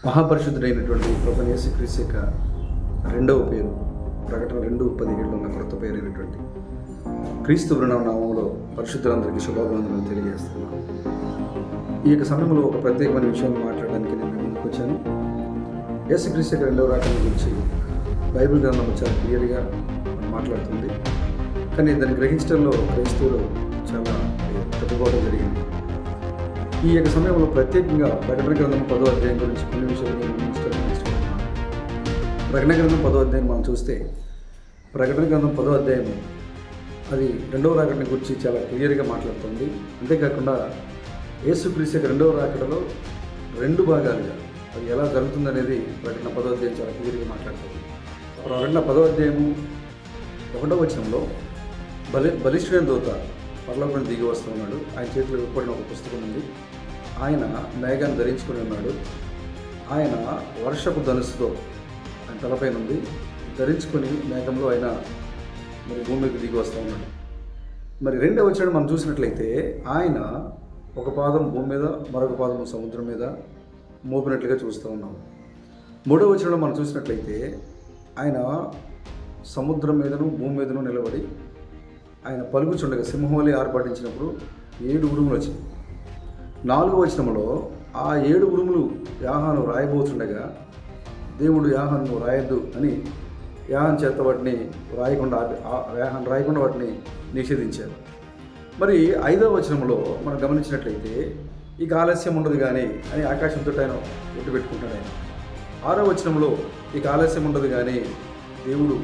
మహాపరిశుద్ధుడైనటువంటి ప్రభువైన యేసుక్రీస్తు యొక్క రెండవ పేరు ప్రకటన 2:17 ఉన్న క్రొత్త పేరైనటువంటి క్రీస్తు నామములో పరిశుద్ధులందరికీ శుభాభివందనలు తెలియజేస్తున్నాను. ఈ యొక్క సమయంలో ఒక ప్రత్యేకమైన విషయాన్ని మాట్లాడడానికి నేను ముందుకు వచ్చాను. యేసుక్రీస్తు యొక్క రెండవ రాకడ గురించి బైబిల్ గ్రంథం చాలా క్లియర్గా మాట్లాడుతుంది. కానీ దాన్ని గ్రహించడంలో క్రైస్తవులు చాలా తప్పుకోవడం జరిగింది. ఈ యొక్క సమయంలో ప్రత్యేకంగా ప్రకటన గ్రంథం 10వ అధ్యాయం గురించి కొన్ని విషయాలు నేను ఇష్టపడుతున్నాను. ప్రకటన గ్రంథం 10వ అధ్యాయం మనం చూస్తే ప్రకటన గ్రంథం 10వ అధ్యాయం అది రెండవ రాకడని గురించి చాలా క్లియర్గా మాట్లాడుతుంది. అంతేకాకుండా యేసుక్రీస్తు యొక్క రెండవ రాకడలో రెండు భాగాలుగా అది ఎలా జరుగుతుందనేది ప్రకటన 10వ అధ్యాయం చాలా క్లియర్గా మాట్లాడుతుంది. ప్రకటన 10వ అధ్యాయము 1వ వచనంలో బలిష్ఠుడైన దూత పరలోకం దిగి వస్తూ ఉన్నాడు. ఆయన చేతిలో ఇవ్వబడిన ఒక పుస్తకం ఉంది. ఆయన మేఘాన్ని ధరించుకుని ఉన్నాడు. ఆయన వర్షపు ధనుసుతో ఆయన తలపైన ఉంది ధరించుకొని మేఘంలో ఆయన మరి భూమికి దిగి వస్తూ ఉన్నాడు. మరి రెండవ వచనం మనం చూసినట్లయితే ఆయన ఒక పాదం భూమి మీద మరొక పాదం సముద్రం మీద మోపినట్లుగా చూస్తూ ఉన్నాం. మూడవ వచనంలో మనం చూసినట్లయితే ఆయన సముద్రం మీదను భూమి మీదను నిలబడి ఆయన పలుకుచుండగా సింహంవలె ఆర్భాటించినప్పుడు 7 ఉరుములు వచ్చినాయి. 4వ వచనంలో ఆ 7 ఉరుములు యాహాను రాయబోతుండగా దేవుడు యాహాను రాయొద్దు అని యాహాను చేత వాటిని రాయకుండా వాటిని నిషేధించారు. మరి 5వ వచనంలో మనం గమనించినట్లయితే ఇక ఆలస్యం ఉండదు కానీ అని ఆకాశంతో ఆయన ఒట్టు పెట్టుకుంటాడు. ఆయన 6వ వచనంలో ఇక ఆలస్యం ఉండదు కానీ దేవుడు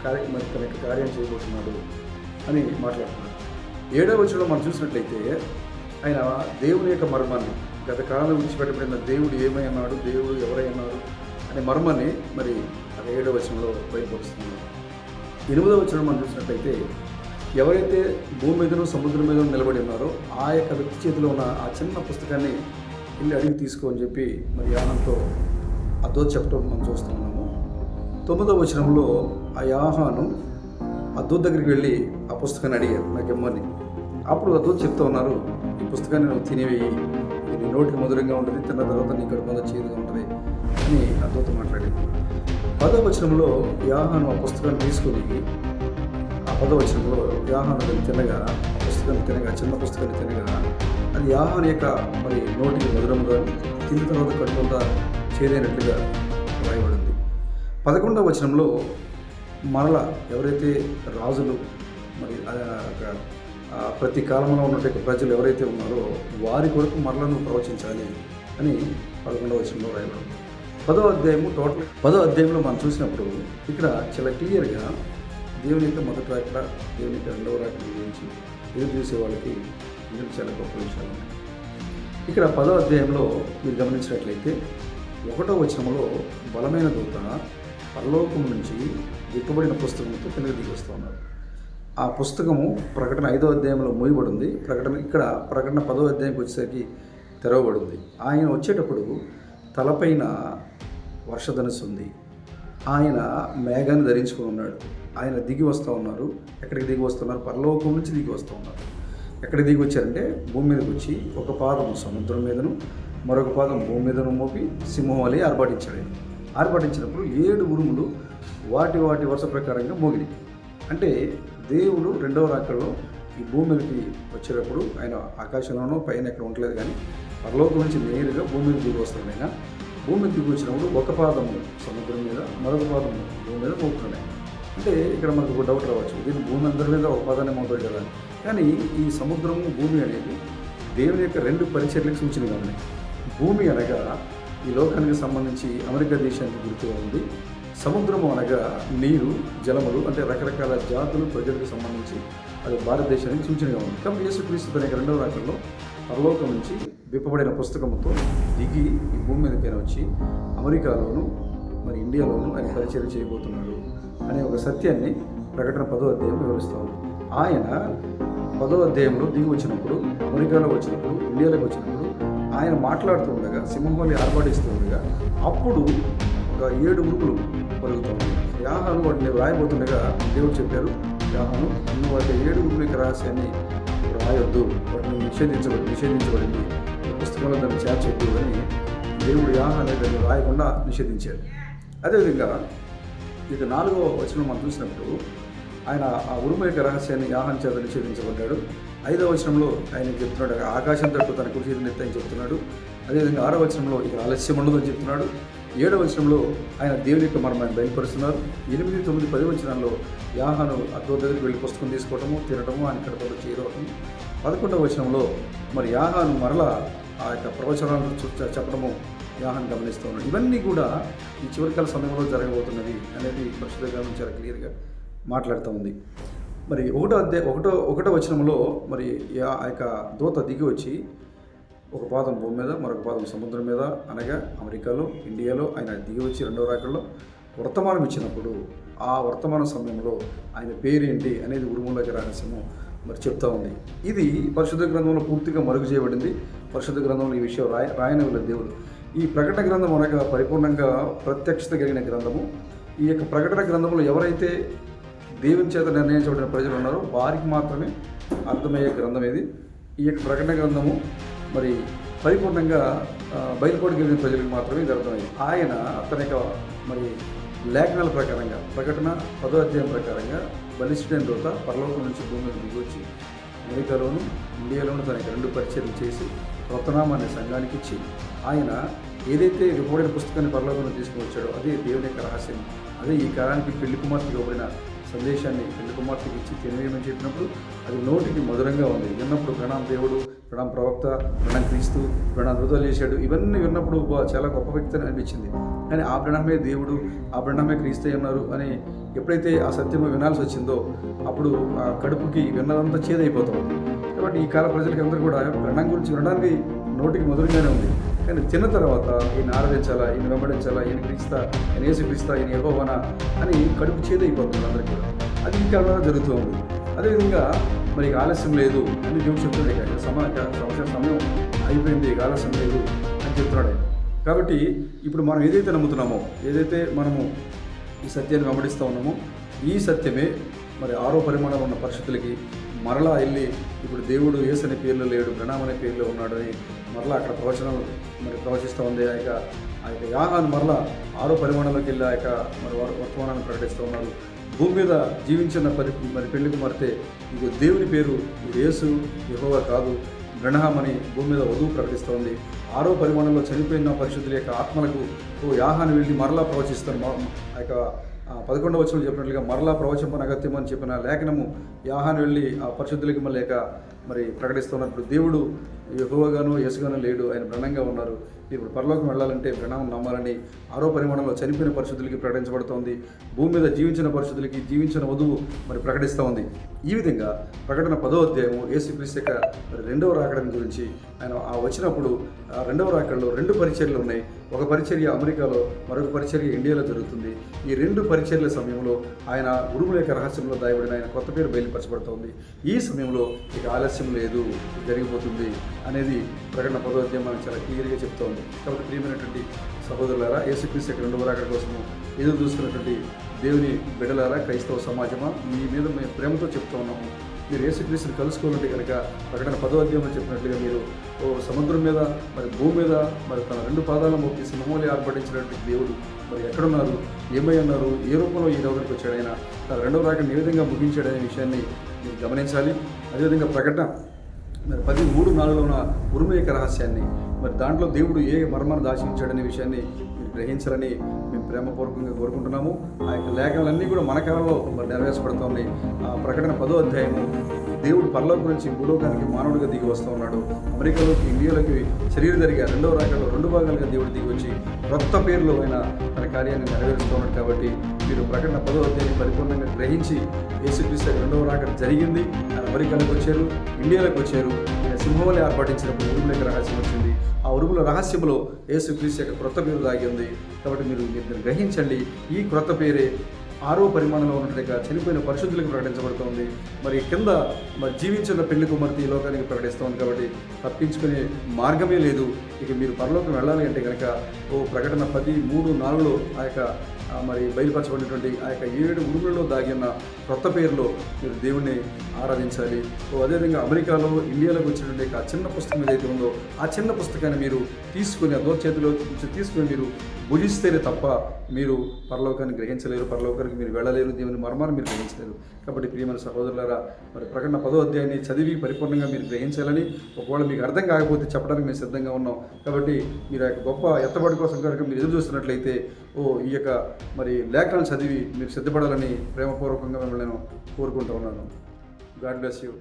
మరి తన యొక్క కార్యం చేయబోతున్నాడు అని మాట్లాడుతున్నాడు. 7వ వచనంలో మనం చూసినట్లయితే ఆయన దేవుని యొక్క మర్మాన్ని గత కాలంలో విడిచిపెట్టబడిన దేవుడు ఏమై అన్నాడు, దేవుడు ఎవరై అన్నారు అనే మర్మాన్ని మరి 7వ వచనంలో బయటపరుస్తున్నాడు. 8వ వచనం మనం చూసినట్లయితే ఎవరైతే భూమి మీదను సముద్రం మీద నిలబడి ఉన్నారో ఆ యొక్క వ్యక్తి చేతిలో ఉన్న ఆ చిన్న పుస్తకాన్ని వెళ్ళి అడిగి తీసుకో అని చెప్పి మరి యాహానుతో అదో చెప్పడం మనం చూస్తూ ఉన్నాము. 9వ వచనంలో ఆ యాహాను ఆ దూత దగ్గరికి వెళ్ళి ఆ పుస్తకాన్ని అడిగారు నాకు ఇమ్మని. అప్పుడు ఆ దూత చెప్తూ ఉన్నారు, ఈ పుస్తకాన్ని నువ్వు తినేవేయి, ఇది నీ నోటికి మధురంగా ఉంటుంది, తిన్న తర్వాత నీ కడుపు మీద చేదుగా ఉంటుంది అని ఆ దూత మాట్లాడింది. 10వ వచనంలో యాహాను ఆ పుస్తకాన్ని తీసుకొని ఆ 10వ వచనంలో యాహాను తినగా ఆ పుస్తకాన్ని తినగా చిన్న పుస్తకాన్ని తినగా అది యాహాను యొక్క మరి నోటికి మధురంగా తిన్న తర్వాత కడుపు అంతా చేదైనట్లుగా రాయబడింది. 11వ వచనంలో మరల ఎవరైతే రాజులు మరి ప్రతి కాలంలో ఉన్నటువంటి ప్రజలు ఎవరైతే ఉన్నారో వారి కొరకు మరల నువ్వు ప్రవచించాలి అని 11వ వచనంలో రాయబడింది. 10వ అధ్యాయంలో మనం చూసినప్పుడు ఇక్కడ చాలా క్లియర్గా దేవుని యొక్క మొదటి రాకడ దేవుని యొక్క రెండవ రాకడ గురించి ఎదురు చూసే వాళ్ళకి ఇందుకు చాలా గొప్ప విషయాలు ఉన్నాయి. ఇక్కడ 10వ అధ్యాయంలో మీరు గమనించినట్లయితే 1వ వచనంలో బలమైన దూత పరలోకం నుంచి విప్పబడిన పుస్తకంతో కిందకి దిగి వస్తూ ఉన్నారు. ఆ పుస్తకము ప్రకటన 5వ అధ్యాయంలో మూయబడింది. ప్రకటన 10వ అధ్యాయంకి వచ్చేసరికి తెరవబడింది. ఆయన వచ్చేటప్పుడు తలపైన వర్షధనుసు ఉంది. ఆయన మేఘాన్ని ధరించుకుని ఉన్నాడు. ఆయన దిగి వస్తూ ఉన్నారు. ఎక్కడికి దిగి వస్తున్నారు? పరలోకం నుంచి దిగి వస్తూ ఉన్నారు. ఎక్కడికి దిగి వచ్చారంటే భూమి మీదకి వచ్చి ఒక పాదం సముద్రం మీదను మరొక పాదం భూమి మీదను మోపి సింహం వలె ఆర్భాటించాడు. ఆర్భాటించినప్పుడు 7 ఉరుములు వాటి వరుస ప్రకారంగా మోగినాయి. అంటే దేవుడు రెండవ రాకడలో ఈ భూమి మీదకి వచ్చేటప్పుడు ఆయన ఆకాశంలోనూ పైన ఎక్కడ ఉండలేదు కానీ పరలోకం నుంచి నేరుగా భూమి మీద దిగి వస్తున్నాడు. ఆయన భూమి మీద దిగి వచ్చినప్పుడు ఒక పాదము సముద్రం మీద మరొక పాదము భూమి మీద మోపుతున్నాడు. అంటే ఇక్కడ మనకు ఒక డౌట్ రావచ్చు, దీన్ని భూమి అందరి మీద ఒక పాదాన్ని మోపాడు కదా. కానీ ఈ సముద్రము భూమి అనేది దేవుని యొక్క 2 పరిచర్లకు సూచనగా ఉన్నాయి. భూమి అనగా ఈ లోకానికి సంబంధించి అమెరికా దేశానికి గుర్తుగా ఉంది. సముద్రము అనగా నీరు జలములు అంటే రకరకాల జాతులు ప్రజలకు సంబంధించి అది భారతదేశానికి సూచనగా ఉంది. కాబట్టి యేసుక్రీస్తు తన యొక్క రెండవ రాకడలో పరలోకం నుంచి విప్పబడిన పుస్తకంతో దిగి ఈ భూమి మీదకైనా వచ్చి అమెరికాలోను మరి ఇండియాలోను ఆయన పరిచయం చేయబోతున్నాడు అనే ఒక సత్యాన్ని ప్రకటన 10వ అధ్యాయం వివరిస్తూ ఉంది. ఆయన 10వ అధ్యాయంలో దిగి వచ్చినప్పుడు అమెరికాలో వచ్చినప్పుడు ఇండియాలోకి వచ్చినప్పుడు ఆయన మాట్లాడుతూ ఉండగా సింహం వలె ఆర్భాటిస్తూ ఉండగా అప్పుడు ఒక 7 ఉరుములు పలుకుతూ ఉన్నాయి. యాహాను వాటిని రాయబోతుండగా దేవుడు చెప్పారు, యాహాను నువ్వు వాటి 7 ఉరుముల యొక్క రహస్యాన్ని రాయొద్దు, వాటిని నిషేధించబడింది పుస్తకంలో దాన్ని చేర్చొద్దు అని దేవుడు యాహ అనేది రాయకుండా నిషేధించాడు. అదేవిధంగా ఇక 4వ వచనం మనం చూసినప్పుడు ఆయన ఆ ఉరుము యొక్క రహస్యాన్ని యాహాను చేత నిషేధించబడ్డాడు. 5వ వచనంలో ఆయన చెప్తున్నాడు ఆకాశం తట్టు తన కుడి చేతిని ఎత్తని చెప్తున్నాడు. అదేవిధంగా 6వ వచనంలో ఇక ఆలస్యం ఉండదు అని చెప్తున్నాడు. 7వ వచనంలో ఆయన దేవుని యొక్క మర్మాన్ని బయలుపరుస్తున్నారు. 8, 9, 10 వచనాల్లో యాహాను అద్దో దగ్గరికి వెళ్ళి పుస్తకం తీసుకోవటము, తినటము, ఆయన కడపలో చేరవటము. 11వ వచనంలో మరి యాహాను మరలా ఆ యొక్క ప్రవచనాలను చెప్పడము యాహాను గమనిస్తూ ఉన్నాడు. ఇవన్నీ కూడా ఈ చివరికాల సమయంలో జరగబోతున్నది అనేది పరిశుద్ధ గ్రంథం చాలా క్లియర్గా మాట్లాడుతూ ఉంది. మరి 1వ వచనంలో మరి ఆ యొక్క దూత దిగి వచ్చి ఒక పాదం భూమి మీద, మరొక పాదం సముద్రం మీద, అనగా అమెరికాలో, ఇండియాలో ఆయన దిగి వచ్చి 2వ రాకడలో వర్తమానం ఇచ్చినప్పుడు ఆ వర్తమాన సమయంలో ఆయన పేరేంటి అనేది ఉరుములకి రహస్యము మరి చెప్తా ఉంది. ఇది పరిశుద్ధ గ్రంథంలో పూర్తిగా మరుగు చేయబడింది. పరిశుద్ధ గ్రంథంలో ఈ విషయం రాయనవలేదు దేవుడు. ఈ ప్రకటన గ్రంథం అనగా పరిపూర్ణంగా ప్రత్యక్షత కలిగిన గ్రంథము. ఈ యొక్క ప్రకటన గ్రంథంలో ఎవరైతే దేవుని చేత నిర్ణయించబడిన ప్రజలు ఉన్నారో వారికి మాత్రమే అర్థమయ్యే గ్రంథం ఇది. ఈ యొక్క ప్రకటన గ్రంథము మరి పరిపూర్ణంగా బయలుపడగలిగిన ప్రజలకు మాత్రమే ఇది అర్థమైంది. ఆయన తన యొక్క మరి లేఖనాల ప్రకారంగా ప్రకటన 10వ అధ్యాయం ప్రకారంగా బలిష్ఠుడైన దూత పరలోకం నుంచి భూమి మీద దిగి వచ్చి అమెరికాలోను, ఇండియాలోను తనకి 2 పరిచర్యలు చేసి రత్నామాన్ని సంఘానికి ఇచ్చి ఆయన ఏదైతే విప్పబడిన పుస్తకాన్ని పరలోకంలో తీసుకుని వచ్చాడో అదే దేవుని యొక్క రహస్యం. అదే ఈ కాలానికి పెళ్లి కుమార్తెకి ఇవ్వబడిన సందేశాన్ని పెళ్లి కుమార్తెకి ఇచ్చి తినవేయమని చెప్పినప్పుడు అది నోటికి మధురంగా ఉంది. విన్నప్పుడు ప్రణాం దేవుడు, ప్రణాం ప్రవక్త, ప్రణాం క్రీస్తు, ప్రణాం రుజువులు చేశాడు. ఇవన్నీ విన్నప్పుడు చాలా గొప్ప వ్యక్తి అని అనిపించింది. కానీ ఆ ప్రణామే దేవుడు, ఆ ప్రణామే క్రీస్తు అన్నారు అని ఎప్పుడైతే ఆ సత్యము వినాల్సి వచ్చిందో అప్పుడు ఆ కడుపుకి విన్నదంతా చేదైపోతాం. కాబట్టి ఈ కాల ప్రజలకి అందరూ కూడా ప్రణాం గురించి వినడానికి నోటికి మధురంగానే ఉంది. కానీ తిన్న తర్వాత ఈయన ఆరాధించాలా, ఈయన వెంబడించాలా, ఈయన క్రీస్తా, ఈయన యేసు క్రీస్తా, ఈయన యెహోవానా అని కడుపు చేదైపోతుంది అందరికీ కూడా. అది ఈ కాలంలో జరుగుతూ ఉంది. అదేవిధంగా మరి ఆలస్యం లేదు అని దేవుడు చెప్తున్నాడు. సమయం అయిపోయింది, ఆలస్యం లేదు అని చెప్తున్నాడు. కాబట్టి ఇప్పుడు మనం ఏదైతే నమ్ముతున్నామో, ఏదైతే మనము ఈ సత్యాన్ని వెంబడిస్తూ ఉన్నామో ఈ సత్యమే మరి 6వ పరిమాణంలో ఉన్న పరిస్థితులకి మరలా వెళ్ళి ఇప్పుడు దేవుడు యేసు అనే పేర్లో లేడు, ప్రణాం అనే పేర్లో ఉన్నాడు అని మరలా అక్కడ ప్రవచనాలు మరి ప్రవచిస్తూ ఉంది. ఆ యొక్క యాహాను మరలా 6వ పరిమాణంలోకి వెళ్ళి ఆ యొక్క మరి వర్తమానాన్ని ప్రకటిస్తూ ఉన్నారు. భూమి మీద జీవించిన మరి పెళ్లి కుమార్తె ఇది దేవుని పేరు, ఇది యేసు యెహోవా కాదు, బ్రహ్నాం అని భూమి మీద వధువు ప్రకటిస్తోంది. 6వ పరిమాణంలో చనిపోయిన పరిశుద్ధుల యొక్క ఆత్మలకు యాహాను వెళ్ళి మరలా ప్రవచిస్తారు. ఆ యొక్క 11వ వచనం చెప్పినట్లుగా మరలా ప్రవచింపనగత్యం అని చెప్పిన లేఖనము యాహాను వెళ్ళి ఆ పరిశుద్ధులకి మళ్ళీ మరి ప్రకటిస్తున్నప్పుడు దేవుడు యెహోవాగాను యేసుగాను లేడు, ఆయన బ్రహ్నంగా ఉన్నారు. ఇప్పుడు పరలోకం వెళ్ళాలంటే ప్రణామం నమ్మాలని 6వ పరిమాణంలో చనిపోయిన పరిశుద్ధులకి ప్రకటించబడుతోంది. భూమి మీద జీవించిన పరిశుద్ధులకి జీవించిన వధువు మరి ప్రకటిస్తూ ఉంది. ఈ విధంగా ప్రకటన 10వ అధ్యాయము యేసుక్రీస్తు యొక్క మరి 2వ రాకడని గురించి ఆయన వచ్చినప్పుడు ఆ 2వ రాకడలో 2 పరిచర్యలు ఉన్నాయి. ఒక పరిచర్య అమెరికాలో, మరొక పరిచర్య ఇండియాలో జరుగుతుంది. ఈ 2 పరిచర్యల సమయంలో ఆయన ఉరుముల యొక్క రహస్యంలో దాయబడిన ఆయన కొత్త పేరు బయలుపరచబడుతోంది. ఈ సమయంలో ఇక ఆలస్యం లేదు, జరిగిపోతుంది అనేది ప్రకటన 10వ అధ్యాయం మనకు చాలా క్లియర్గా చెప్తోంది. కాబట్టి ప్రియమైనటువంటి సహోదరులారా, యేసుక్రీస్తు యొక్క 2వ రాకడ కోసము ఎదురు చూస్తున్నటువంటి దేవుని బిడ్డలారా, క్రైస్తవ సమాజమా, మీ మీద మేము ప్రేమతో చెప్తూ ఉన్నాము. మీరు యేసుక్రీస్తుని కలుసుకోవాలంటే కనుక ప్రకటన 10వ అధ్యాయంలో చెప్పినట్లుగా మీరు సముద్రం మీద మరి భూమి మీద మరి తన 2 పాదాలను మోపి సింహమూలి ఆర్భటించినటువంటి దేవుడు మరి ఎక్కడున్నారు, ఏమై ఉన్నారు, ఏ రూపంలో ఈ లోకానికి వచ్చాడు, ఆయన తన 2వ రాకడని ఏ విధంగా ముగించాడనే విషయాన్ని మీరు గమనించాలి. అదేవిధంగా ప్రకటన మరి 13:4లో ఉన్న ఉరుము యొక్క రహస్యాన్ని మరి దాంట్లో దేవుడు ఏ మర్మాన్ని దాచించాడనే విషయాన్ని మీరు గ్రహించాలని మేము ప్రేమపూర్వకంగా కోరుకుంటున్నాము. ఆ యొక్క లేఖనాలన్నీ కూడా మన కాలంలో మరి నెరవేర్చబడుతూ ఉన్నాయి. ఆ ప్రకటన 10వ అధ్యాయము దేవుడు పరలోకం నుంచి భూలోకానికి మానవుడిగా దిగి వస్తూ ఉన్నాడు. అమెరికాలోకి, ఇండియాలోకి శరీరధారిగా 2వ రాకడలో 2 భాగాలుగా దేవుడు దిగి వచ్చి క్రొత్త పేరులో ఆయన తన కార్యాన్ని నెరవేరుస్తూ ఉన్నాడు. కాబట్టి మీరు ప్రకటన 10వ అధ్యాయాన్ని పరిపూర్ణంగా గ్రహించి యేసుక్రీస్తు 2వ రాకడ జరిగింది, ఆయన అమెరికాలోకి వచ్చారు, ఇండియాలోకి వచ్చారు, ఆయన సింహవలి ఆర్భటించినప్పుడు ఉరుముల యొక్క రహస్యం వచ్చింది. ఆ ఉరుముల రహస్యంలో యేసుక్రీస్తు యొక్క క్రొత్త పేరు దాగి ఉంది. కాబట్టి మీరు గ్రహించండి, ఈ క్రొత్త పేరే 6వ పరిమాణంలో ఉన్నట్టుగా చనిపోయిన పరిశుద్ధులకు ప్రకటించబడుతోంది. మరి కింద మరి జీవించిన పెళ్లి కుమార్తె ఈ లోకానికి ప్రకటిస్తోంది. కాబట్టి తప్పించుకునే మార్గమే లేదు. ఇక మీరు పరలోకం వెళ్ళాలి అంటే కనుక ప్రకటన 13:4లో ఆ యొక్క మరి బయలుపరచబడినటువంటి ఆ యొక్క 7 ఉరుములలో దాగిన క్రొత్త పేరులో మీరు దేవుణ్ణి ఆరాధించాలి. అదేవిధంగా అమెరికాలో ఇండియాలోకి వచ్చినటువంటి ఆ చిన్న పుస్తకం ఏదైతే ఉందో ఆ చిన్న పుస్తకాన్ని మీరు తీసుకుని అదో చేతిలో తీసుకుని మీరు భుజిస్తేనే తప్ప మీరు పరలోకాన్ని గ్రహించలేరు, పరలోకానికి మీరు వెళ్ళలేరు, దేవుని మర్మాన్ని మీరు గ్రహించలేరు. కాబట్టి ప్రియమైన సహోదరులారా, మరి ప్రకటన 10వ అధ్యాయాన్ని చదివి పరిపూర్ణంగా మీరు గ్రహించాలని, ఒకవేళ మీకు అర్థం కాకపోతే చెప్పడానికి మేము సిద్ధంగా ఉన్నాం. కాబట్టి మీరు ఆ యొక్క గొప్ప ఎత్తబడి కోసం కనుక మీరు ఎదురు చూస్తున్నట్లయితే ఈ యొక్క మరి లేఖనాలు చదివి మీరు సిద్ధపడాలని ప్రేమపూర్వకంగా మిమ్మల్ని నేను కోరుకుంటూ ఉన్నాను. God bless you.